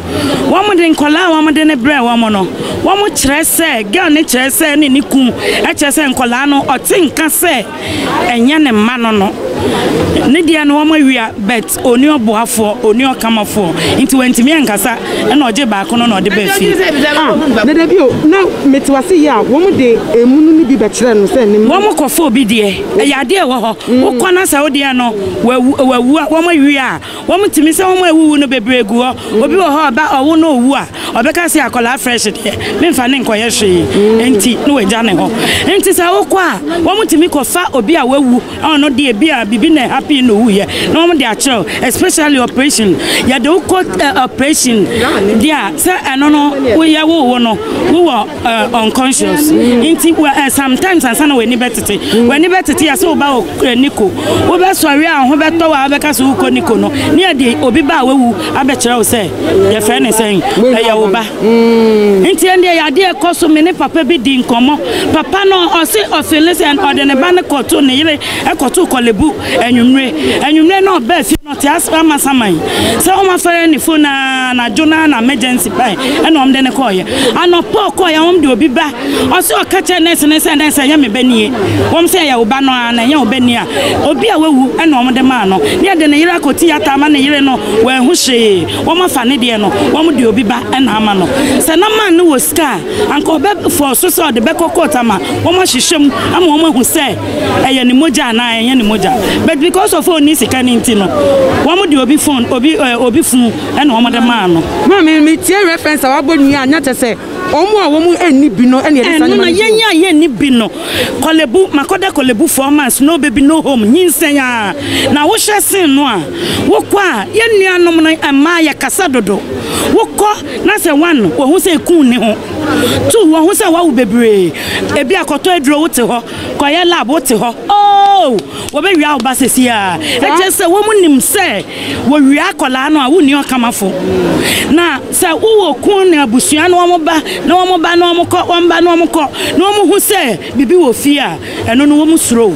wo mu de nkola wo mu de ne bre wo mu no wo mu kire se girl ne kire se ne nikun e kire se nkola no otinka se enye ne ma no ne dia no wo mu wia bet oni oboafo oni okamafo nti wantimi enkasa na oje baako no na ode ba fi ne da bio na metiwase ya wo mu de emunu ni bi be kire no se ne wo mu kofo obi de ya de wo ho wo kona sa wo de no wawu wo mu wia wo mu timi se wo mu ewu no bebregu ho obi wo ho ba owo no owu a obeka se akola fresh de me mfa ne nkoye hwe enti no weja ne ho enti sa wo kwa wo mu timi kofa obi a wawu ono de bi a bibi na happy no wu ye no wo de a chill especially operation ya de ko operation dia se eno no we ya wo no we unconscious enti sometimes ansana we ni betete ya se oba niko wo be sori a ho be to wa be ka so ko niko no ni ade obi ba wawu abekere wo se ye fe ne sen ya wo ba enti ende ya de ekoso me ne papa bi di nkomo papa no o se ofilese and ordene ba ne koto ne yire ekoto kolebu enwumre no ba fi no ti asama saman se o ma fere ni phone na jona na emergency pai ena om de ne koye anopo koye om de obi ba o se o ka che ne se ya me banie wom se ya wo ba no na ya wo banie a obi a wawu ena om de ma no ne de ne yire akoti ya ta ma ne yire no we hu hye wom afa ne de no wom de obi ba ena ama no se na man no wo ska anko be for so de be kokota ma wom hyehyem ama wom hu se eye ni moja na eye ni moja but because of oni sika ni ntino wom de obi phone obi fun ena wom de ma no ma me tie reference a wabonu anya te se omu a womu eni bi no ene yesa no yenya ye ni bi no kolebu makoda kolebu 4 months no baby no home nyinsenya na wo hyesin no a wo kwa ye nuanom no ama ya kasa dodo wo ko na se one wo hu se kun ni ho two wo hu se wa wo bebre ebi akoto edro wo te ho ko ye lab wo te ho oh wo be wia oba sesi a e je se wo mu nim se wo wia kola no a wo ni okamafo na se wo kun na abusua no mo ba no mo ba no mo ko womba no mo ko no mo hu se bibi wo fi a eno no wo mu suro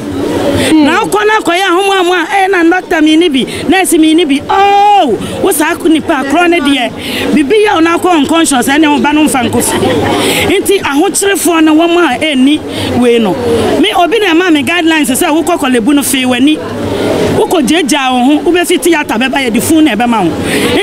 na ko na ko ya homo ama na doctor mi ni bi nurse mi ni bi oh wo sa ku ni pa kro ne de bibi ya na ko unconscious ene wo ba no mfa nkofi nti ahokyerefo na wo ma eni we no me obi na ma me guidelines se wo kokolebu no fi wani wo ko jeja ho wo be fi theater be ba ye di fun na be ma ho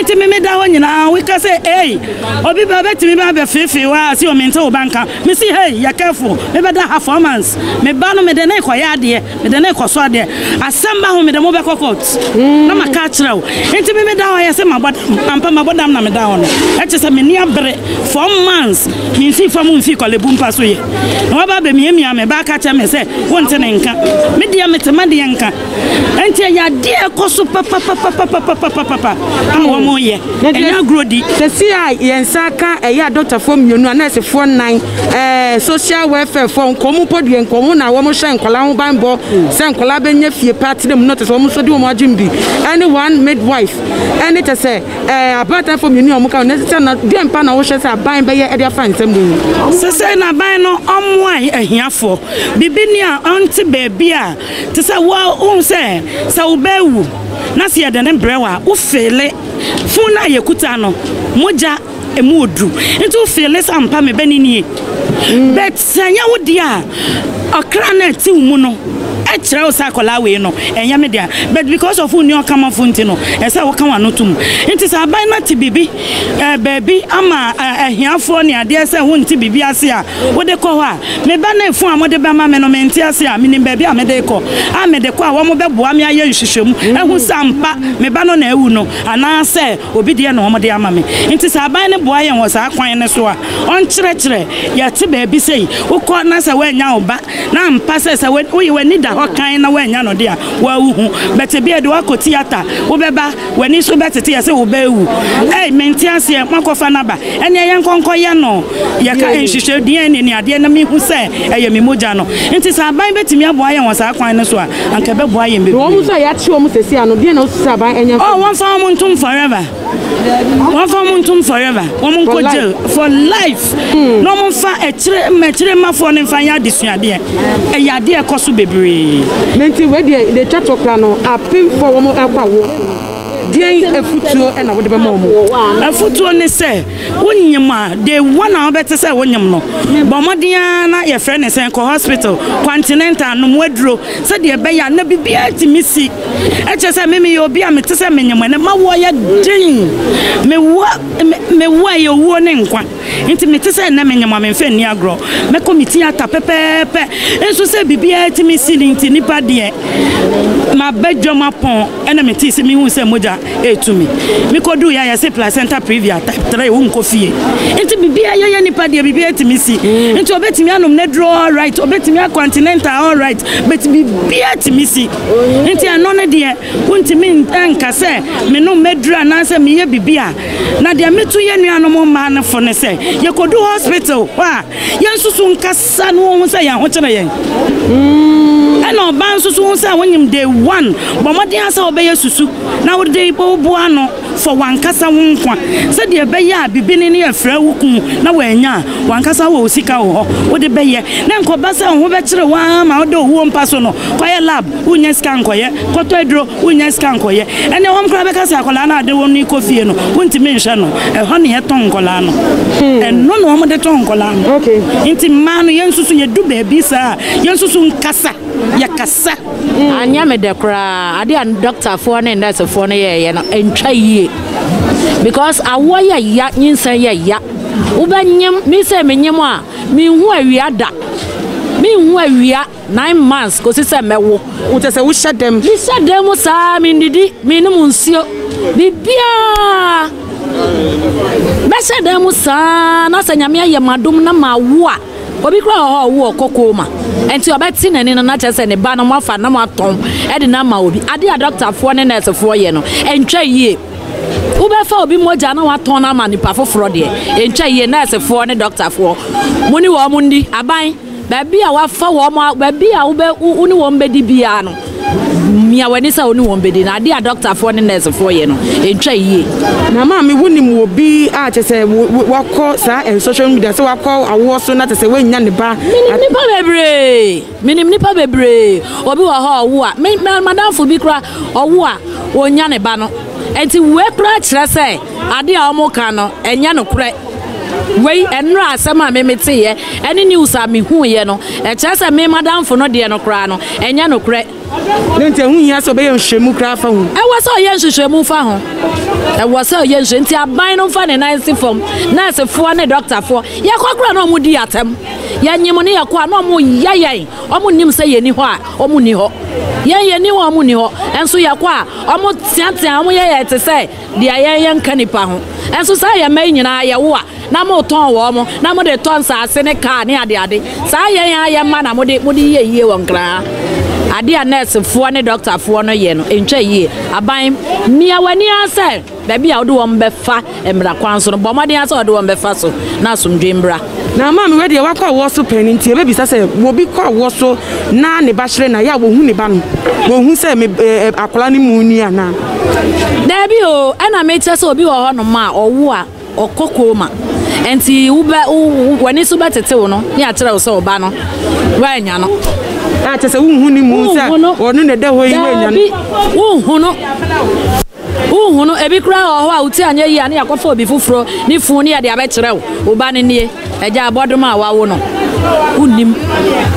nti me da ho nyina we ka say hey obi ba betimi ba be fi wa si o mente o banka me si hey ya careful me be da performance me ba no me de na ikoya de me de na ikoso de asamba ho me de mo be kokot na maka kirew nti me da ho ya se mabodam na me da ho no e che se me ni abre 4 months me fi fam mfi kolebu mpa so ye na ba be me me ba ka che me se wonte ne nka me dia metema de nka enti ya de ekoso papa awo ye enya grodi se si a yensa ka eya doctor fo mienu nurse fo nan social welfare fo nkomu podue nkomu na wo mo hye nkola ho banbo San kola benye fie party dem not so mo so di mo agimbi. Anyone midwife. Any to say about that for me ni omo ka necessary na dem pa na wo hye say aban be ye e dia fan sem do. Se say na ban no omo ahiafo. Bibi ni a onti baby a te say wo say wo bewu. Na se ye de ne brewa wo fele. Fun na ye kuta no. Moja emudu. Into fele sampa me beni ni. But sanya wo dia Accra na ti mu no echre o sakola we no enya me dia but because of uni o kama funti no esa wo kan wano tum nti sa ban na ti bibi baby ama ahiafo ne ade esa wo nti bibi ase a wo de ko ha me ba na fun amode be ma me no me nti ase a me ni baby a me de ko a me de ko a wo mo be boa me aye nhwehwem ehu sampa me ba no na ewu no ana se obi de na wo de ama me nti sa ban ne boa ye wo sa kwan ne so a on kire ya ti baby sei wo ko na se we nya oba na mpa se we ni da kan na wanya no dia wa hu bete bia de wako theater wo beba wani so bete ya se wo ba hu menti ase makofa na ba ene ye nkonko ye no ye ka enhwehwe dia ni ade na mi hu se eye mi moja no nti sa ban betimi aboa ye won sa kwan ne so a anka be boa ye mbe wo mu so ya chi wo mu sesi ano dia na so sa ban enya won fa mu ntum forever won fa mu ntum forever won mu ko jail for life no mu fa mechire mafo ne fa ya disuade e ya de ekoso bebre menti we de chatokra no apim for wo akwawo dien efutuo e na wo de be ma wo efutuo ne se wonyima de one obete se wonyim no bo modien na ye frɛ ne se ko hospital continental no modro se de be ya na bibia timisi eche se me ye obi a mete se menyim ne ma wo ya din me wo ye wo ne nkwa nti mete se na menyim ma memfe ni agro me committee ata pepepe enso se bibia timisi nti nipa de ma bedwo ma pon ena mete se mi hu se moja etumi mi kodu ya se placenta previa type 3 wo nko fie nti bibia ya nipa de bibia timisi nti obetimi anom ne draw all right obetimi continental all right but bibia timisi nti ano ne de wontimi nka se me no medra na se me ye bibia na de metu ye nuanom ma na fo ne se ye kodu hospital wa ye nsusu nkasa no wo se ya ho kire ye ena oban susu wo se wonyim day 1 bo modin asa obeye susu na wo de bobo no for wankasa wo nkwa se de be ya bibini ne afra wukun na wanya wankasa wo sika wo wo de be ye na nkoba se ho be kire wa ma wo de wo mpa so no koye lab unya scan koye koto edro unya scan koye ene wo mkra be ka se akola na de wo ni kofie no wontimi nhwe no e ho ne ye ton kola no no no mo de ton kola no okay inti manu yensusu ye du baby sa yensusu nkasa ya kasa anya me de kra ade an doctor for ne nurse for ne ye no entwa yie because awo ya nyinsan ya ubanyem mi se menyem a mi hu awia da mi hu awia 9 months ko se mewo wo se wo hyadem mi hyadem sa mi ndidi mi ne munsio bibia be hyadem sa na sanyame aye madum na mawo a obi kra ho wo kokoma enti obeti nani na chese ne ba na mo afa na mo aton e de na ma obi ade a doctor for ne nurse for ye no entwa yie ubefa obi moja na waton na ma nipa foforo de entwa yie nurse for ne doctor for muni wo mu ndi aban baby a wafa wo mo baby a uni wo mbedi bia no mia wani sa uni wo mbedi na ade a doctor for ne nurse for ye no entwa yie na ma me wonim obi a chese wakọ sa en social media se wakọ awo so na chese wenya ne ba minim nipa bebre obi wa ha owo a madam fo bi kra owo a onya ne ba no enti we kra kire se ade a omo ka no enya no kure wei enra asema me mete ye eni news a me hu ye no e kire se me madam fo no de no kra no enya no kure nti hu ya so be ye nhwemu kra fa hu e wo so ye nhwemu fa ho e wo so ye nhwe nti aban no fa ne nice form nurse fo ne doctor fo ye kokra no mu di atem ya nyimo ne yakwa no mu yayan omu nim se ye ni ho a omu ni ho ye ni ho omu ni ho enso yakwa omu tiatia omu ye te se dia ye nkanipa ho enso sa ye mai nyina ye wo a na mo ton wo mo na mo de ton sa ase ne ka ne ade sa ye ma na mo de ye won kra ade a nurse fo ne doctor fo no ye no entwa yie aban mia wani ase baby a wo de wo mbefa emra kwan so no bomade ase wo de wo mbefa so na asomdwe mbra na ma me we de wakwa wo so pani ntie be bisa se wo bi kwa wo so na ne ba hire na ya wo hu ne ba no wo hu se me akola ne mu ni ana da bi o ana me che se obi wo ho no ma owo a okoko ma enti wani so betete wo no ni akyere wo se oba no wa nya no a che se wo hu ni mu se wo no ne da ho yi wa nya no wo hu no ebi kra ho a uti anya yi ani akofa obi fufuro ni fun ni ade abekere wo oba ne nie eja abodom a wawo no unim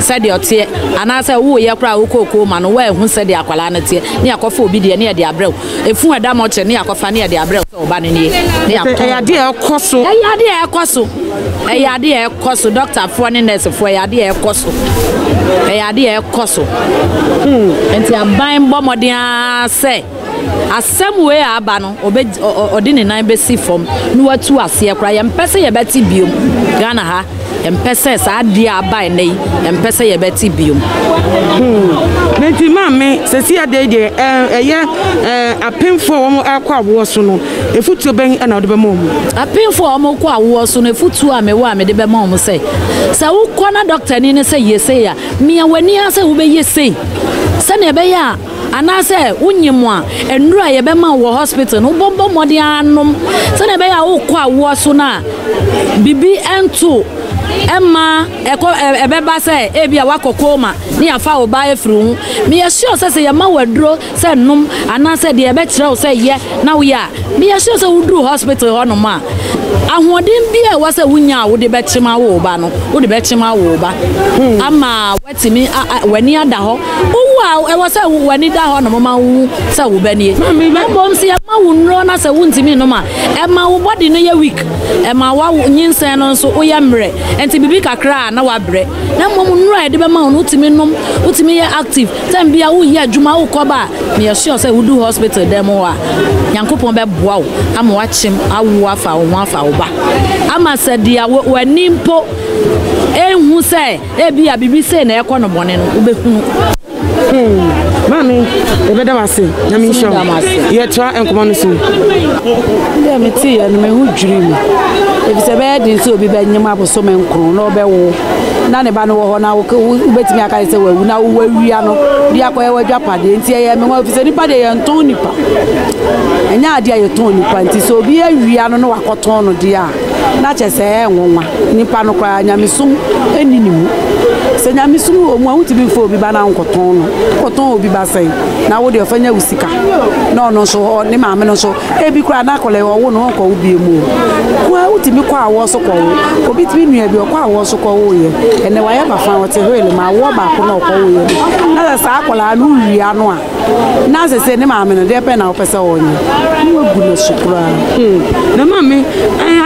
said your tear and I say wo ye kra wo kokoko ma no wa hu said akwala na tie ni akofa obi de ne de abrew efu ada mo che ni akofa ne de abrew so oba ne nie ni akofa eyade ekoso eyade ekoso doctor fo ne nurse fo eyade ekoso enti aban bomodin ase asem we aba no odi ne nan be si fom no watu ase kra ye mpese ye beti biom Ghana ha empese sa dia aba nei empese ye beti biom menti mame se si ade de eye apemfo wo akwa wo so no efutu ben na ode be mom apemfo wo kwa wo so no efutu a me wa me de be mom se wo kona doctor ni ne se yese ya mia wani ase wo be yese se ne be ya anase unyim a enura ye be ma wo hospital no bombo modi anom se ne be ya wo kwa wo so na bibi ento Emma ebeba se ebia wakokoma ni afa oba efru me ye sure se ye ma wadro se num anase de ebe kire se ye na wo ya me ye sure se wudru hospital ho no ma ahoden bia wo se wunya wo de be chima wo ba no wo de be chima wo ba ama watimi wani ada ho wo e wo se wani da ho no ma wu se wo ba nie bom se ye ma wo nro na se wuntimi no ma e ma wo body no ye weak e ma wa nyinsen no so wo ye mre enti bibi kakra na wabre na mom nura de be ma no utimi nom utimi ye active time bia wo ye adwuma wo koba me ye sure say wo do hospital dem wa yankopon be boa wo ama wa chim awu afa wo afa wo ba ama se dia wani mpo enhu se ebia bibi se na ekọ no bone no wo be hunu mami ebeda wase na mi show ye tra enkomo no so nde me ti ya no me hu dwiri ebi se be din so obi be nyem aboso me nkro na obe wo na ne ba no wo na wo betimi aka se wawu na wo wia no dia ko ye wadwa pade nti ye me wo fi se nipa de ye nton nipa enya ade ye ton nipa nti so obi awia no wakoton no dia na che se enwonwa nipa no kwa nyamesum eninimu se nyamesum omu awuti bi fo obi ba na nkoton no koton obi ba sai na wo de ofanya usika no no so ho ni maame no so ebi kura na kole wo no ko ubi emu kwa wuti mi kwa awo so ko obi ti nua bi kwa awo so ko wo ye ene wa ya ba fa wo te hoele ma wo ba ko na ko wo ye na sa akola nu wia no a na se ni maame no de pe na wo pese wo nye ni wo gu no sukura na maame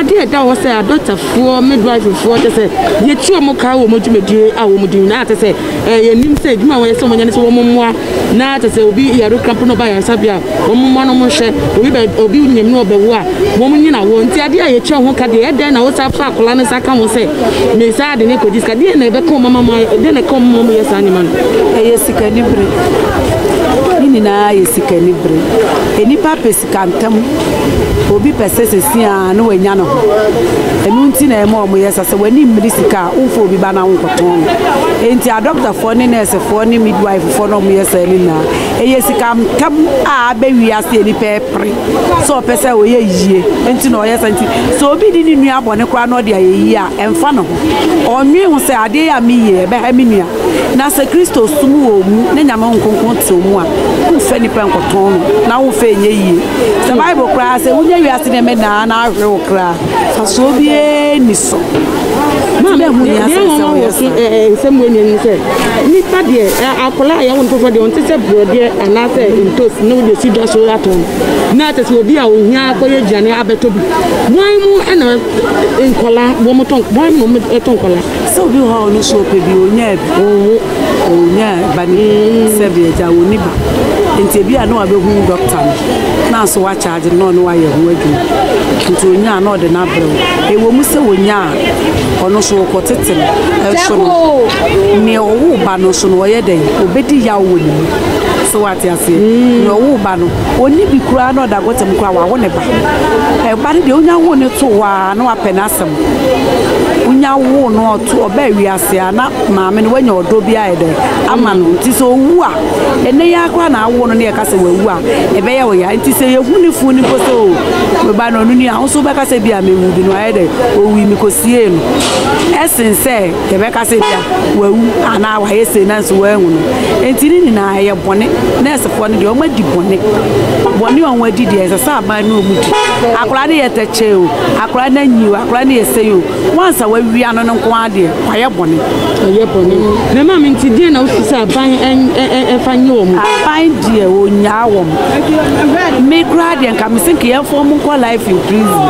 ade da wo se doctor fo midwife fo te se ye ti o mo ka wo mo dwumedie a wo mo din na te se ye nim se dwuma wo ye se mo nyane se wo mo moa na te se obi ya ro krampo no ba ya sabia wo mo moa no mo hwe obi nyem no obewo a wo mo nyina wo nti ade a ye ti ho ka de eden na wo sa fa akola ne sa ka wo se me sa de ne ko diska de na be ko mama de ne ko mama ye sa nyima no ye sika libre ni na ye sika libre eni pa pesika ntam obi pese sesia no wanya no enu nti na emo mo yesa se wani mmiri sika ufo obi ba na nkoton enti a doctor for ni nurse for ni midwife for no mo yesa ni na eye sika kam a be wi ase ni pepre so pese o ye yie enti na o yesa enti so obi di ni nua bone kra no de ayi a emfa no onwe hu se ade ya mi ye be ha mi nua na se Kristo sumu wo mu na nyama nkonkon te mu a ku fe ni pe nkoton na wo fe ye yie se Bible kra se wunya wi ase ne na ahwe wo kra fa so bi ni so ma be hu ya se se mo ni se ni pa de akola ya won fofo de on te se brode ana se intos no de si do so aton na te se obi a ohia akoye jane abetobi wan mu ana enkola bo mo ton wan mo ton kola so bi ho no so pe bi onya bani se bi ja woni ba enti bi a no abehu doctor na so wa charge no wa ye ho adu nti onya na ode na brɛ e wo mu se wonya ono so ko tetem e so no me owo ba no so no ye den obedi ya wo ni so what you say me owo ba no oni bi kura na oda gotem kura wa wo ne ba e ba de onya wo ne to wa na wa penasem unya wo no to oba wiase ana maame no wanya odo bia ede ama no nti so owu a ene ya akwa na awo no ne ka se wawu a ebe ya wo ya nti se ye huni fu ni ko so we ba no ni a so be ka se bia mewu bi no ede owi mi ko sie no esense ye be ka se bia wawu ana wa ye se na so wa hu no nti ni na ye bone na se fo no de o ma di bone on wa di de se sa ba no mu di akora ne ye teche o akora na nyi o akora ne ye se o once we wi ano no nko ade kwaye bone na ma me nti die na ofisa ban fanye wo mu ban die o nya wo me grade nka me think ye form nko life in prison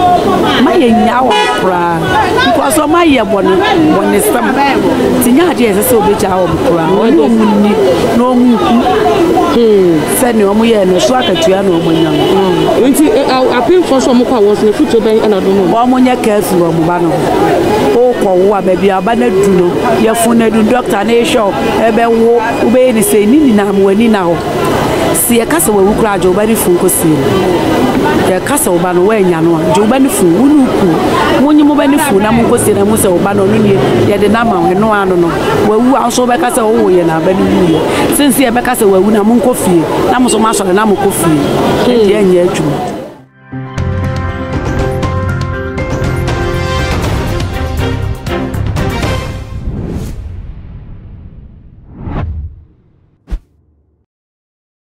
ma ye nya wo kra because o ma ye bone stam tinya ade se se obeja wo kra o no munni no mu se ne o mu ye no so akatua no o manya nti apin for so mo kwa wo se futo ben na do mo o mo nya ka fi wo mu ba no o ko wo baby abana du no ye funa du doctor na show ebe wo ube ni se ni na mo ni na ho si e kasa wo kura jo ba ni fun ko si ye kasa wo ba no we nya no jo ba ni fun wonu ku wonyi mo ba ni fun na mo ko si na mo se wo ba no ni ye de na ma no ano no wawu a so be kasa wo ye na ba ni wu ye since ye be kasa wawu na mo ko fie na mo so ma so na mo ko fie ye nya adwuma